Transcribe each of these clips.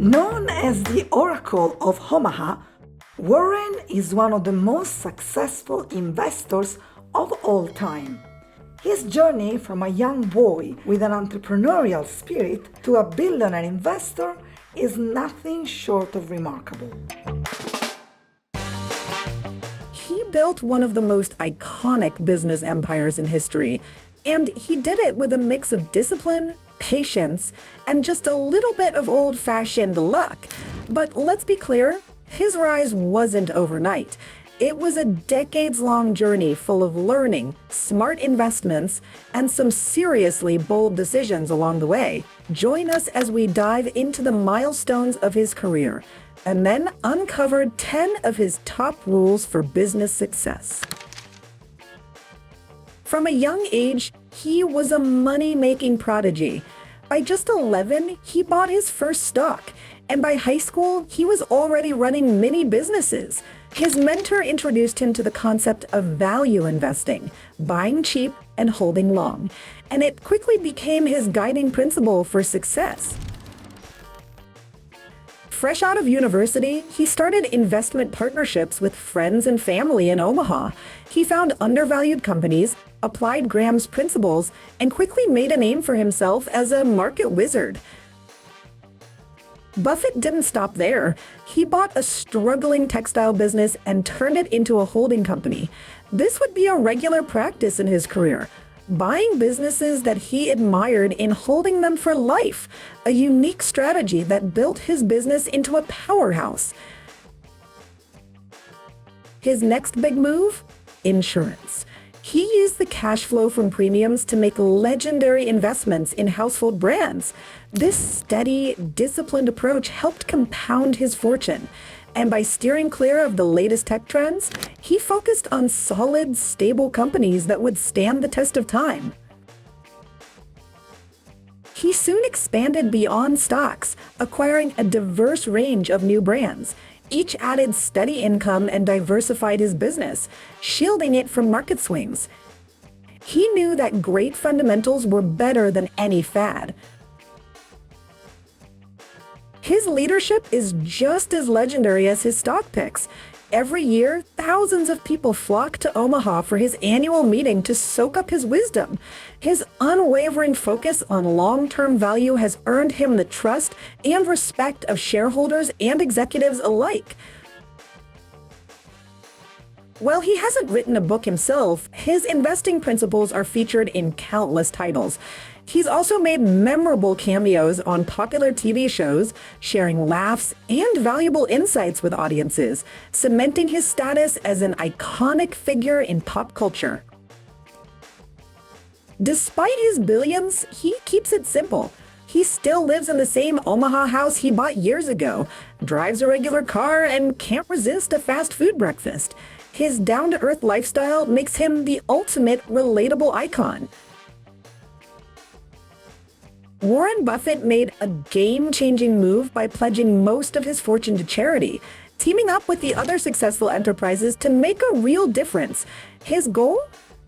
Known as the Oracle of Omaha, Warren is one of the most successful investors of all time. His journey from a young boy with an entrepreneurial spirit to a billionaire investor is nothing short of remarkable. He built one of the most iconic business empires in history, and he did it with a mix of discipline, patience, and just a little bit of old-fashioned luck. But let's be clear, his rise wasn't overnight. It was a decades-long journey full of learning, smart investments, and some seriously bold decisions along the way. Join us as we dive into the milestones of his career, and then uncover 10 of his top rules for business success. From a young age, he was a money-making prodigy. By just 11, he bought his first stock, and by high school, he was already running many businesses. His mentor introduced him to the concept of value investing, buying cheap and holding long, and it quickly became his guiding principle for success. Fresh out of university, he started investment partnerships with friends and family in Omaha. He found undervalued companies, applied Graham's principles, and quickly made a name for himself as a market wizard. Buffett didn't stop there. He bought a struggling textile business and turned it into a holding company. This would be a regular practice in his career, buying businesses that he admired and holding them for life, a unique strategy that built his business into a powerhouse. His next big move? Insurance. He used the cash flow from premiums to make legendary investments in household brands. This steady, disciplined approach helped compound his fortune. And by steering clear of the latest tech trends, he focused on solid, stable companies that would stand the test of time. He soon expanded beyond stocks, acquiring a diverse range of new brands. Each added steady income and diversified his business, shielding it from market swings. He knew that great fundamentals were better than any fad. His leadership is just as legendary as his stock picks. Every year, thousands of people flock to Omaha for his annual meeting to soak up his wisdom. His unwavering focus on long-term value has earned him the trust and respect of shareholders and executives alike. While he hasn't written a book himself, his investing principles are featured in countless titles. He's also made memorable cameos on popular TV shows, sharing laughs and valuable insights with audiences, cementing his status as an iconic figure in pop culture. Despite his billions, he keeps it simple. He still lives in the same Omaha house he bought years ago, drives a regular car, and can't resist a fast food breakfast. His down-to-earth lifestyle makes him the ultimate relatable icon. Warren Buffett made a game-changing move by pledging most of his fortune to charity, teaming up with the other successful enterprises to make a real difference. His goal?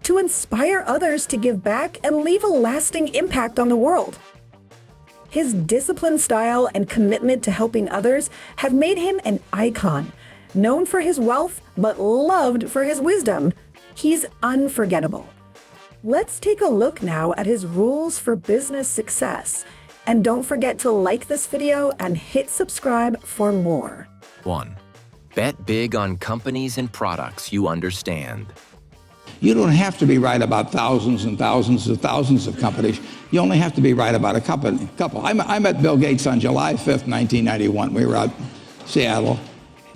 To inspire others to give back and leave a lasting impact on the world. His disciplined style and commitment to helping others have made him an icon, known for his wealth but loved for his wisdom. He's unforgettable. Let's take a look now at his rules for business success. And don't forget to like this video and hit subscribe for more. 1. Bet big on companies and products you understand. You don't have to be right about thousands and thousands and thousands of companies. You only have to be right about a couple. I met Bill Gates on July 5th, 1991. We were out in Seattle.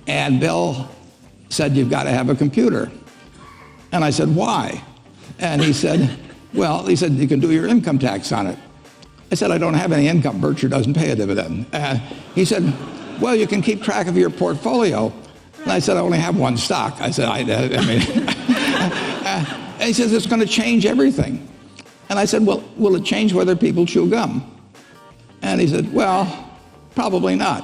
And Bill said, "You've got to have a computer." And I said, "Why?" And he said, "Well," he said, "you can do your income tax on it." I said, "I don't have any income. Berkshire doesn't pay a dividend." He said, "Well, you can keep track of your portfolio." And I said, "I only have one stock." I said, I mean, and he says, "It's going to change everything." And I said, "Well, will it change whether people chew gum?" And he said, "Well, probably not."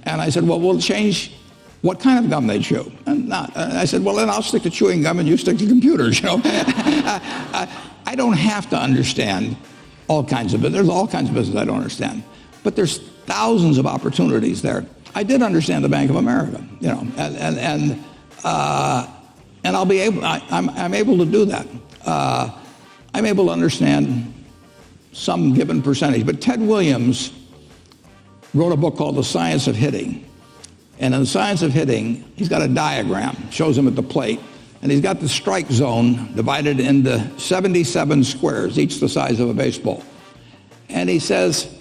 And I said, "Well, will it change what kind of gum they chew?" And not. And I said, "Well, then I'll stick to chewing gum and you stick to computers, you know." I don't have to understand all kinds of business. There's all kinds of business I don't understand. but there's thousands of opportunities there. I did understand the Bank of America, and I'll be able. I'm able to do that. I'm able to understand some given percentage. But Ted Williams wrote a book called The Science of Hitting. And in The Science of Hitting, he's got a diagram, shows him at the plate, and he's got the strike zone divided into 77 squares, each the size of a baseball. And he says,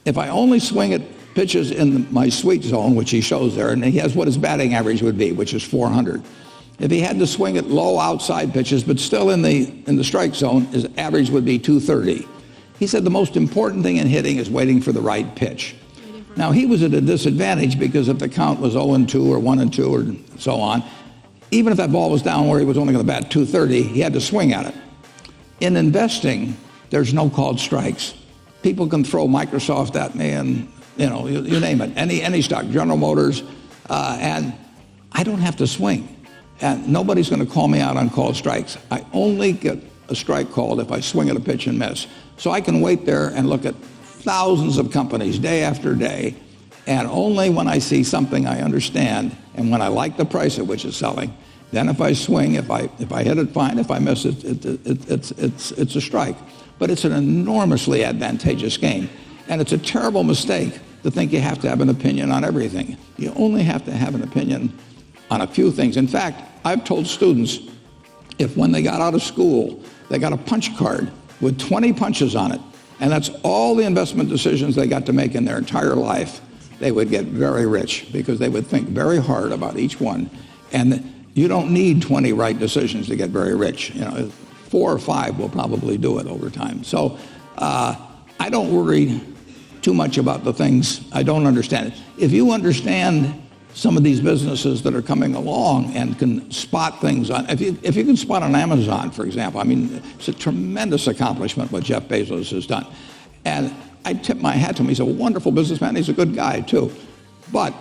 if I only swing at pitches in my sweet zone, which he shows there, and he has what his batting average would be, which is 400. If he had to swing at low outside pitches, but still in the strike zone, his average would be 230. He said the most important thing in hitting is waiting for the right pitch. Now, he was at a disadvantage because if the count was 0-2 or 1-2 or so on, even if that ball was down where he was only going to bat 230, he had to swing at it. In investing, there's no called strikes. People can throw Microsoft at me and, you name it, any stock, General Motors, and I don't have to swing. And nobody's going to call me out on called strikes. I only get a strike called if I swing at a pitch and miss. So I can wait there and look at thousands of companies day after day, and only when I see something I understand and when I like the price at which it's selling, then if I swing, if I hit it, fine. If I miss it, it's a strike. But it's an enormously advantageous game, and it's a terrible mistake to think you have to have an opinion on everything. You only have to have an opinion on a few things. In fact, I've told students, if when they got out of school, they got a punch card with 20 punches on it, and that's all the investment decisions they got to make in their entire life, they would get very rich because they would think very hard about each one. And you don't need 20 right decisions to get very rich. 4 or 5 will probably do it over time. So I don't worry too much about the things I don't understand. If you understand some of these businesses that are coming along and can spot things on, if you can spot on Amazon, for example, I mean, it's a tremendous accomplishment what Jeff Bezos has done. And I tip my hat to him. He's a wonderful businessman. He's a good guy, too. But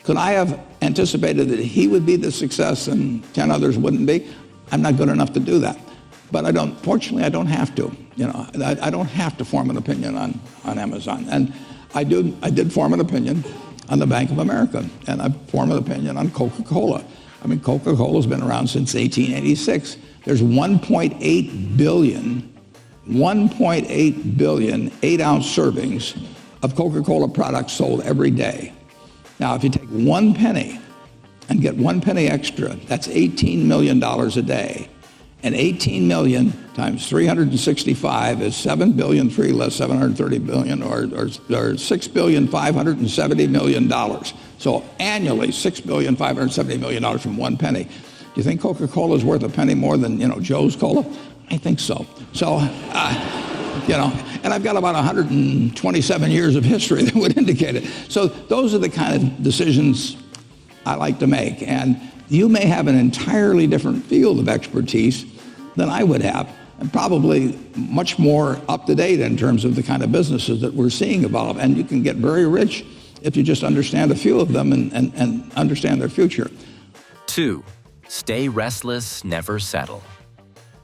could I have anticipated that he would be the success and 10 others wouldn't be? I'm not good enough to do that. But fortunately, I don't have to. I don't have to form an opinion on Amazon. And I did form an opinion on the Bank of America, and I form an opinion on Coca-Cola. I mean, Coca-Cola's been around since 1886. There's 1.8 billion 8-ounce servings of Coca-Cola products sold every day. Now, if you take 1 penny and get 1 penny extra, that's $18 million a day. And 18 million times 365 is 7 billion, 3 less 730 billion, or $6,570 million. So annually, $6,570 million from 1 penny. Do you think Coca-Cola is worth a penny more than, Joe's Cola? I think so. So, and I've got about 127 years of history that would indicate it. So those are the kind of decisions I like to make. And you may have an entirely different field of expertise than I would have, and probably much more up to date in terms of the kind of businesses that we're seeing evolve. And you can get very rich if you just understand a few of them and understand their future. 2. Stay restless, never settle.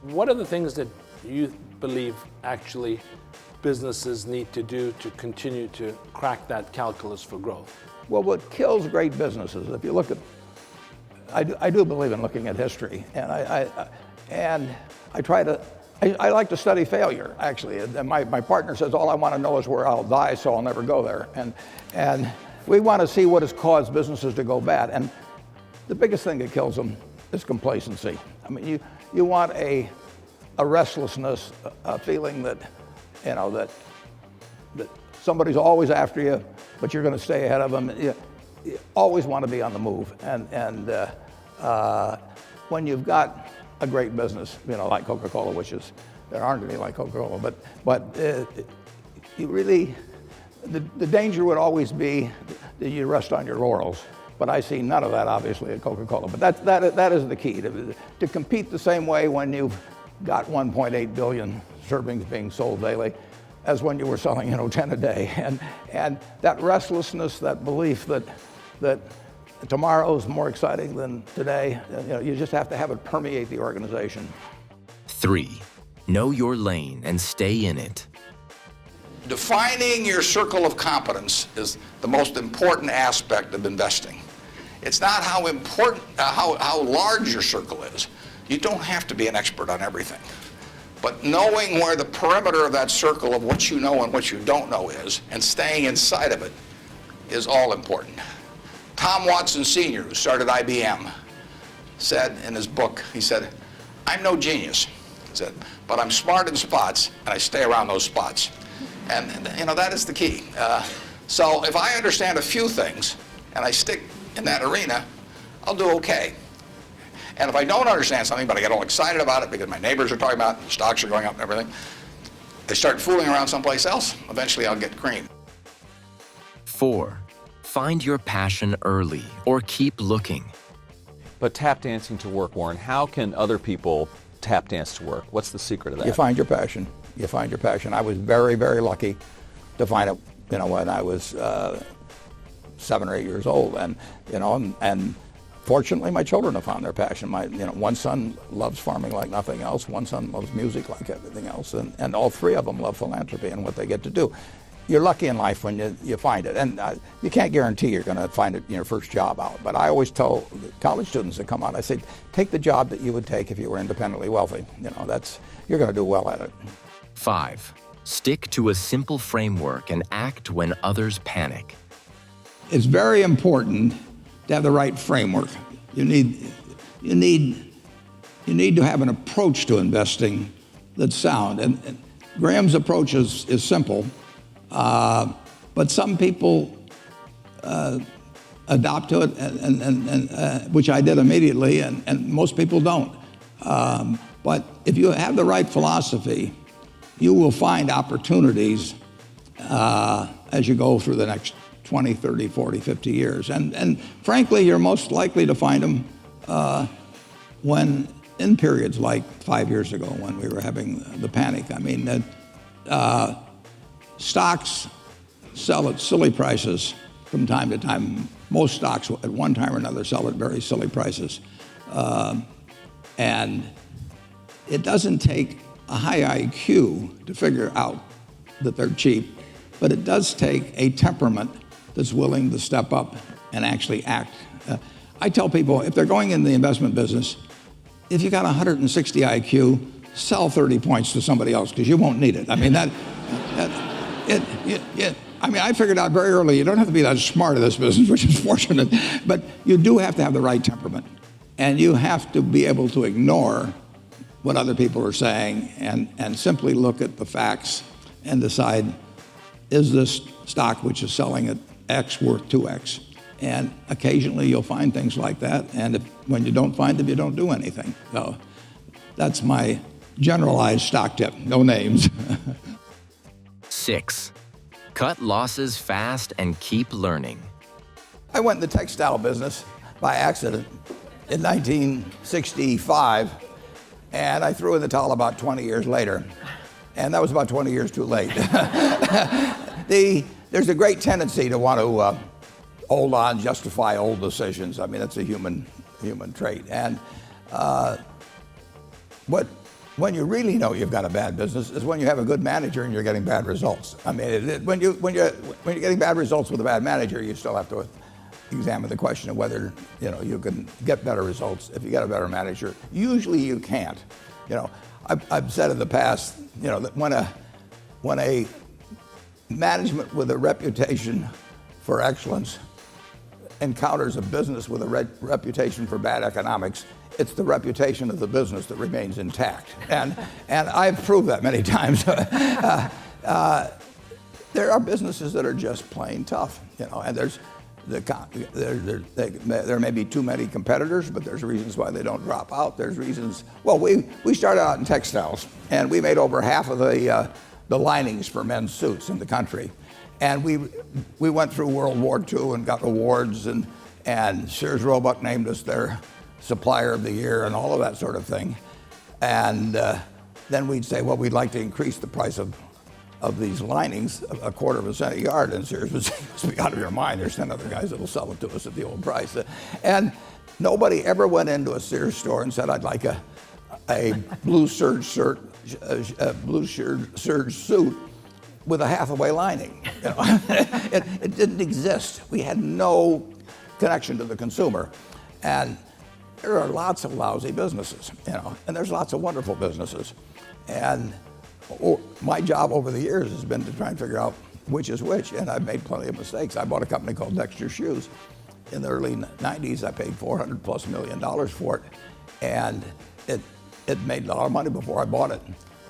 What are the things that you believe actually businesses need to do to continue to crack that calculus for growth? Well, what kills great businesses, if you look at, I do believe in looking at history, and I like to study failure, actually. And my partner says, all I want to know is where I'll die, so I'll never go there. And we want to see what has caused businesses to go bad. And the biggest thing that kills them is complacency. I mean, you want a restlessness, a feeling that, that somebody's always after you, but you're going to stay ahead of them. You always want to be on the move. And when you've got a great business, like Coca-Cola, there aren't any like Coca-Cola, but you really, the danger would always be that you rest on your laurels. But I see none of that, obviously, at Coca-Cola. But that is the key, to compete the same way when you've got 1.8 billion servings being sold daily as when you were selling, 10 a day. And that restlessness, that belief that tomorrow's more exciting than today, you just have to have it permeate the organization. 3. Know your lane and stay in it. defining your circle of competence is the most important aspect of investing. It's not how important, how large your circle is. You don't have to be an expert on everything. But knowing where the perimeter of that circle of what you know and what you don't know is, and staying inside of it, is all important. Tom Watson Sr., who started IBM, said in his book, he said, "I'm no genius," he said, "but I'm smart in spots, and I stay around those spots." And you know, that is the key. So if I understand a few things, and I stick in that arena, I'll do okay. And if I don't understand something, but I get all excited about it because my neighbors are talking about it, the stocks are going up and everything, I start fooling around someplace else, eventually I'll get cream. 4. Find your passion early or keep looking. But tap dancing to work, Warren, how can other people tap dance to work? What's the secret of that? You find your passion. You find your passion. I was very, very lucky to find it, you know, when I was 7 or 8 years old, and you know, and fortunately, my children have found their passion. One son loves farming like nothing else. One son loves music like everything else, and all three of them love philanthropy and what they get to do. You're lucky in life when you find it, and you can't guarantee you're going to find it in your first job out. But I always tell college students that come out, I say, take the job that you would take if you were independently wealthy. You know, you're going to do well at it. 5. Stick to a simple framework and act when others panic. It's very important to have the right framework. You need to have an approach to investing that's sound. And Graham's approach is simple, but some people adopt to it, and which I did immediately, and most people don't. But if you have the right philosophy, you will find opportunities as you go through the next 20, 30, 40, 50 years. And frankly, you're most likely to find them when in periods like 5 years ago when we were having the panic. I mean, stocks sell at silly prices from time to time. Most stocks at one time or another sell at very silly prices. And it doesn't take a high IQ to figure out that they're cheap, but it does take a temperament that's willing to step up and actually act. I tell people, if they're going in the investment business, if you got 160 IQ, sell 30 points to somebody else because you won't need it. I mean, I figured out very early, you don't have to be that smart in this business, which is fortunate, but you do have to have the right temperament. And you have to be able to ignore what other people are saying and simply look at the facts and decide, is this stock which is selling at X worth 2X? And occasionally you'll find things like that, and when you don't find them, you don't do anything. So that's my generalized stock tip, no names. 6. Cut losses fast and keep learning. I went in the textile business by accident in 1965, and I threw in the towel about 20 years later, and that was about 20 years too late. There's a great tendency to want to hold on, justify old decisions. I mean, that's a human trait. And when you really know you've got a bad business is when you have a good manager and you're getting bad results. I mean, when you're getting bad results with a bad manager, you still have to examine the question of whether you can get better results if you get a better manager. Usually you can't. I've said in the past, that when a management with a reputation for excellence encounters a business with a reputation for bad economics, it's the reputation of the business that remains intact. And I've proved that many times. There are businesses that are just plain tough, and there may be too many competitors, but there's reasons why they don't drop out. There's reasons. Well, we started out in textiles, and we made over half of the linings for men's suits in the country. And we went through World War II and got awards, and Sears Roebuck named us their supplier of the year and all of that sort of thing. And then we'd say, well, we'd like to increase the price of these linings a quarter of a cent a yard. And Sears would say, you must be out of your mind. There's 10 other guys that'll sell it to us at the old price. And nobody ever went into a Sears store and said, I'd like a blue serge suit with a Hathaway lining. You know? It didn't exist. We had no connection to the consumer. And there are lots of lousy businesses, you know, and there's lots of wonderful businesses. And my job over the years has been to try and figure out which is which, and I've made plenty of mistakes. I bought a company called Dexter Shoes. In the early 90s, I paid $400+ million for it, and it made a lot of money before I bought it.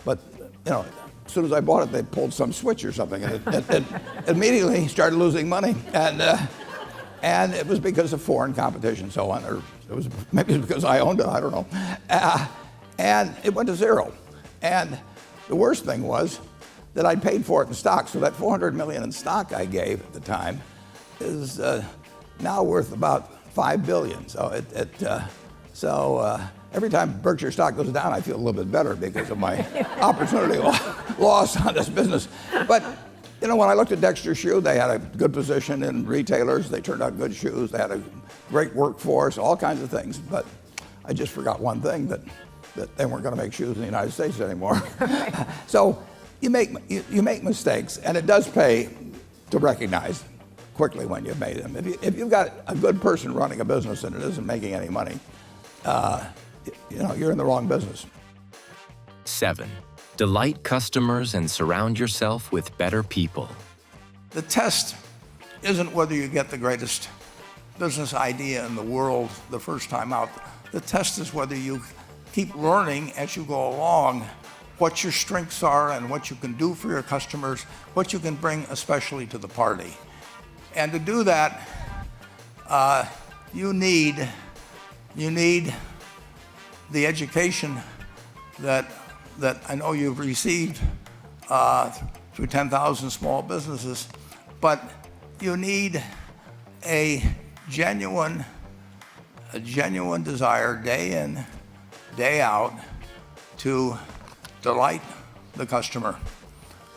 But, you know, as soon as I bought it, they pulled some switch or something, and it immediately started losing money. And it was because of foreign competition, so on, or it was maybe because I owned it, I don't know. And it went to zero. And the worst thing was that I'd paid for it in stock, so that $400 million in stock I gave at the time is now worth about $5 billion. So every time Berkshire stock goes down, I feel a little bit better because of my opportunity loss on this business. But you know, when I looked at Dexter Shoe, they had a good position in retailers. They turned out good shoes. They had a great workforce, all kinds of things. But I just forgot one thing, that they weren't going to make shoes in the United States anymore. So you make mistakes, and it does pay to recognize quickly when you've made them. If you've got a good person running a business and it isn't making any money, you know, you're in the wrong business. 7. Delight customers and surround yourself with better people. The test isn't whether you get the greatest business idea in the world the first time out. The test is whether you keep learning as you go along what your strengths are and what you can do for your customers, what you can bring especially to the party. And to do that, you need the education that I know you've received through 10,000 small businesses, but you need a genuine desire day in, day out to delight the customer.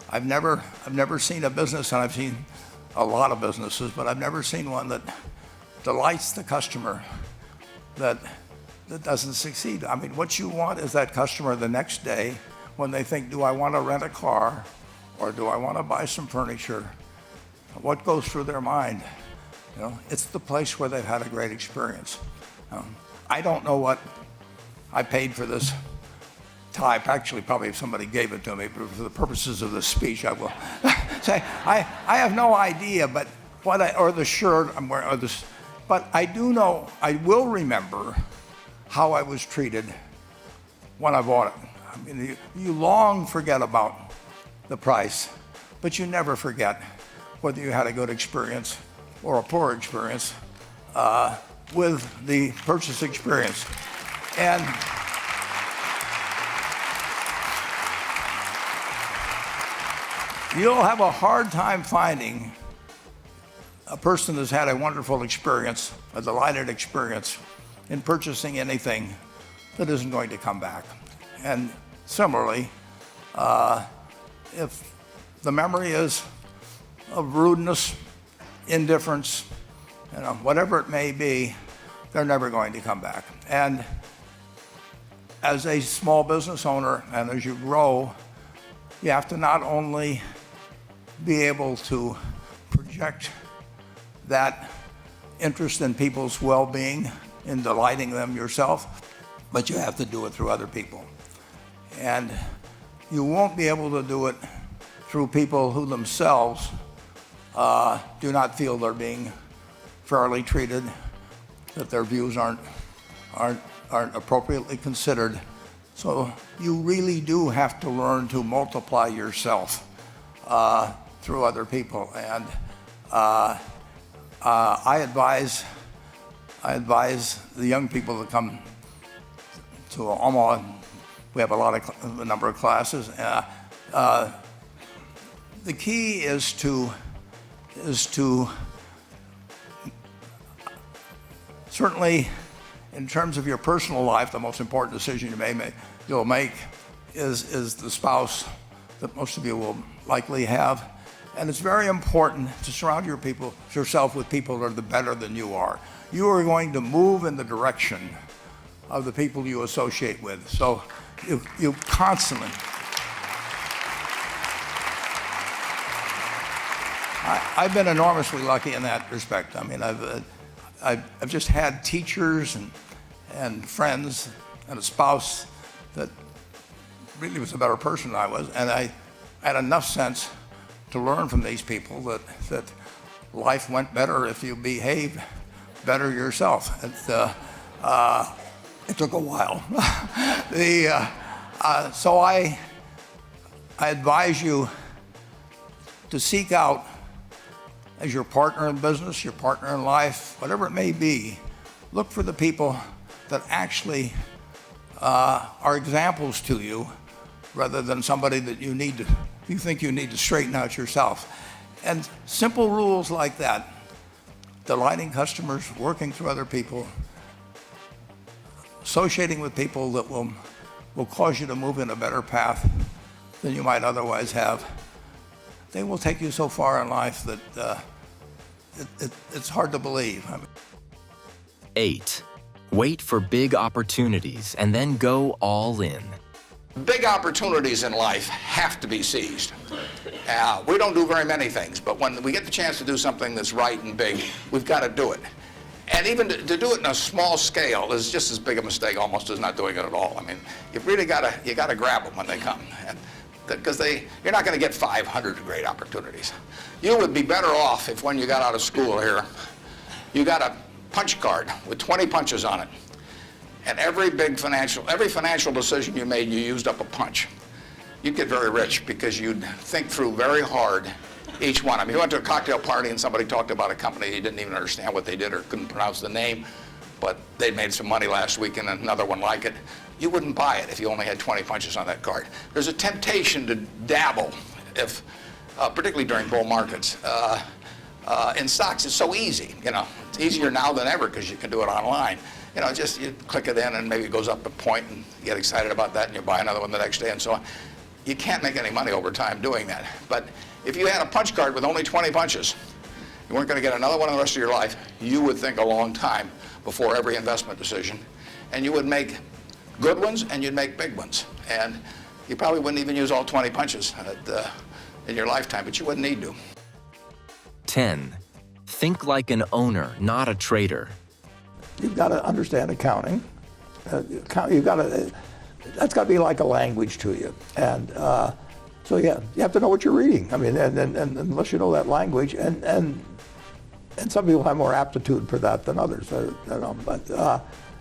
I've never seen a business, and I've seen a lot of businesses, but I've never seen one that delights the customer that doesn't succeed. I mean, what you want is that customer the next day when they think, do I want to rent a car or do I want to buy some furniture? What goes through their mind? You know, it's the place where they've had a great experience. I don't know what I paid for this tie. Actually, probably if somebody gave it to me, but for the purposes of this speech, I will say I have no idea. But or the shirt I'm wearing, or this, but I do know. I will remember how I was treated when I bought it. I mean, you long forget about the price, but you never forget whether you had a good experience or a poor experience with the purchase experience. And you'll have a hard time finding a person that's had a wonderful experience, a delighted experience in purchasing anything that isn't going to come back. And similarly, if the memory is of rudeness, indifference, you know, whatever it may be, they're never going to come back. And as a small business owner, and as you grow, you have to not only be able to project that interest in people's well-being, in delighting them yourself, but you have to do it through other people. And you won't be able to do it through people who themselves do not feel they're being fairly treated, that their views aren't appropriately considered. So you really do have to learn to multiply yourself through other people. And I advise the young people that come to Omaha. We have a number of classes. The key is to certainly, in terms of your personal life, the most important decision you'll make is the spouse that most of you will likely have. And it's very important to surround yourself with people that are better than you are. You are going to move in the direction of the people you associate with. So you constantly. I've been enormously lucky in that respect. I mean, I've just had teachers and friends and a spouse that really was a better person than I was, and I had enough sense to learn from these people that life went better if you behaved better yourself. It took a while. So I advise you to seek out, as your partner in business, your partner in life, whatever it may be, look for the people that actually are examples to you, rather than somebody that you think you need to straighten out yourself. And simple rules like that, delighting customers, working through other people, associating with people that will cause you to move in a better path than you might otherwise have, they will take you so far in life that it's hard to believe. 8. Wait for big opportunities and then go all in. Big opportunities in life have to be seized. We don't do very many things, but when we get the chance to do something that's right and big, we've got to do it. And even to do it in a small scale is just as big a mistake almost as not doing it at all. I mean, you've really got to grab them when they come, because you're not going to get 500 great opportunities. You would be better off if, when you got out of school here, you got a punch card with 20 punches on it. And every financial decision you made, you used up a punch. You'd get very rich because you'd think through very hard each one. I mean, you went to a cocktail party and somebody talked about a company, you didn't even understand what they did or couldn't pronounce the name, but they made some money last week and another one like it. You wouldn't buy it if you only had 20 punches on that card. There's a temptation to dabble, particularly during bull markets. In stocks, it's so easy. It's easier now than ever because you can do it online. Just you click it in and maybe it goes up a point and you get excited about that and you buy another one the next day and so on. You can't make any money over time doing that. But if you had a punch card with only 20 punches, you weren't going to get another one in the rest of your life, you would think a long time before every investment decision. And you would make good ones and you'd make big ones. And you probably wouldn't even use all 20 punches in your lifetime, but you wouldn't need to. 10. Think like an owner, not a trader. You've got to understand accounting. That's got to be like a language to you. And so yeah, you have to know what you're reading. I mean, and unless you know that language, and some people have more aptitude for that than others.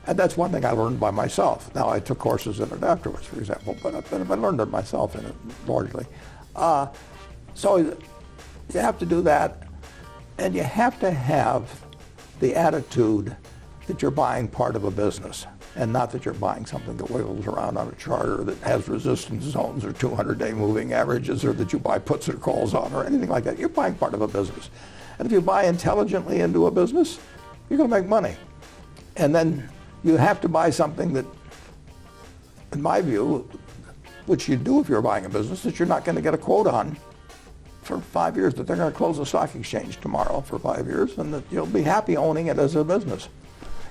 And that's one thing I learned by myself. Now, I took courses in it afterwards, for example, but I learned it myself in it largely. So you have to do that, and you have to have the attitude that you're buying part of a business, and not that you're buying something that wiggles around on a chart or that has resistance zones or 200-day moving averages, or that you buy puts or calls on or anything like that. You're buying part of a business. And if you buy intelligently into a business, you're going to make money. And then you have to buy something that, in my view, which you do if you're buying a business, that you're not going to get a quote on for 5 years, that they're going to close the stock exchange tomorrow for 5 years, and that you'll be happy owning it as a business.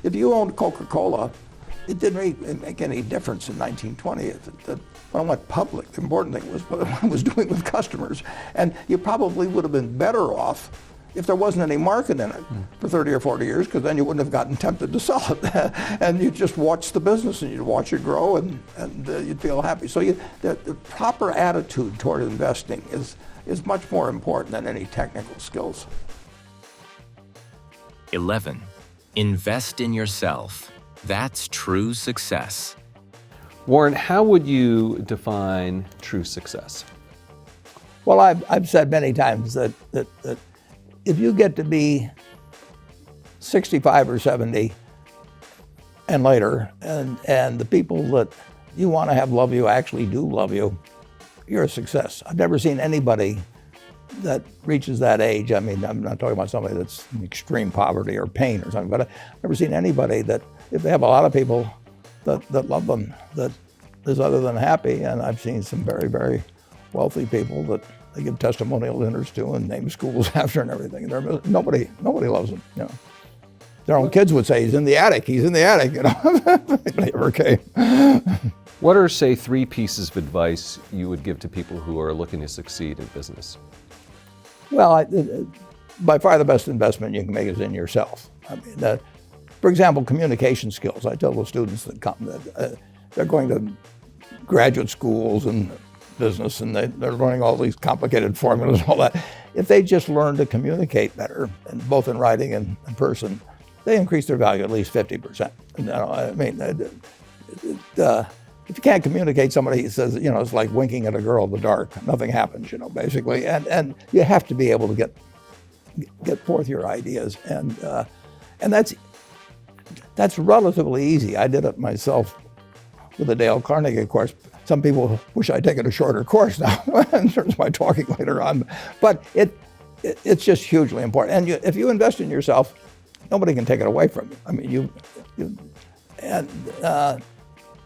If you owned Coca-Cola, it didn't really make any difference in 1920. When it went public, the important thing was what it was doing with customers. And you probably would have been better off if there wasn't any market in it for 30 or 40 years, because then you wouldn't have gotten tempted to sell it. And you'd just watch the business and you'd watch it grow, and you'd feel happy. So the proper attitude toward investing is much more important than any technical skills. 11. Invest in yourself. That's true success. Warren, how would you define true success? Well, I've said many times that if you get to be 65 or 70 and later, and the people that you want to have love you actually do love you, you're a success. I've never seen anybody that reaches that age. I mean, I'm not talking about somebody that's in extreme poverty or pain or something, but I've never seen anybody that, if they have a lot of people that love them, that is other than happy. And I've seen some very, very wealthy people that they give testimonial dinners to and name schools after and everything. Nobody loves them, you know. Their own kids would say, he's in the attic, you know. They never came. What are, say, 3 pieces of advice you would give to people who are looking to succeed in business? Well, by far the best investment you can make is in yourself. I mean, for example, communication skills. I tell the students that come that they're going to graduate schools and business, and they're learning all these complicated formulas and all that. If they just learn to communicate better, and both in writing and in person, they increase their value at least 50%. I mean, if you can't communicate, somebody says, it's like winking at a girl in the dark. Nothing happens, basically. And you have to be able to get forth your ideas, and that's relatively easy. I did it myself with the Dale Carnegie course. Some people wish I'd taken a shorter course now in terms of my talking later on, but it's just hugely important. And if you invest in yourself, nobody can take it away from you. I mean,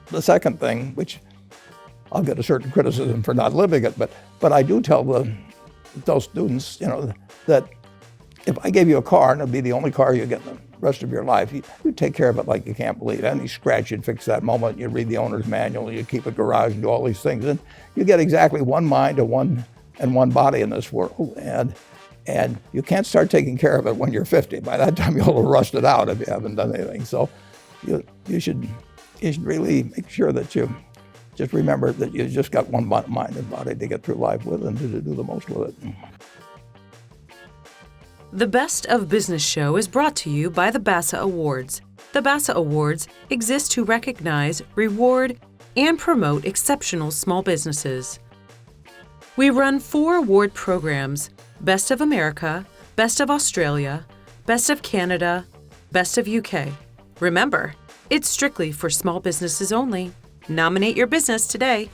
the second thing, which I'll get a certain criticism for not living it, but I do tell those students, that if I gave you a car and it'd be the only car you get in the rest of your life, you take care of it like you can't believe. Any scratch, you'd fix that moment. You read the owner's manual. You keep a garage and do all these things, and you get exactly one mind and one body in this world. And you can't start taking care of it when you're 50. By that time, you'll have rusted out if you haven't done anything. So you should really make sure that you just remember that you just got one mind and body to get through life with and to do the most with it. The Best of Business Show is brought to you by the BASA Awards. The BASA Awards exist to recognize, reward, and promote exceptional small businesses. We run 4 award programs: Best of America, Best of Australia, Best of Canada, Best of UK. Remember, it's strictly for small businesses only. Nominate your business today.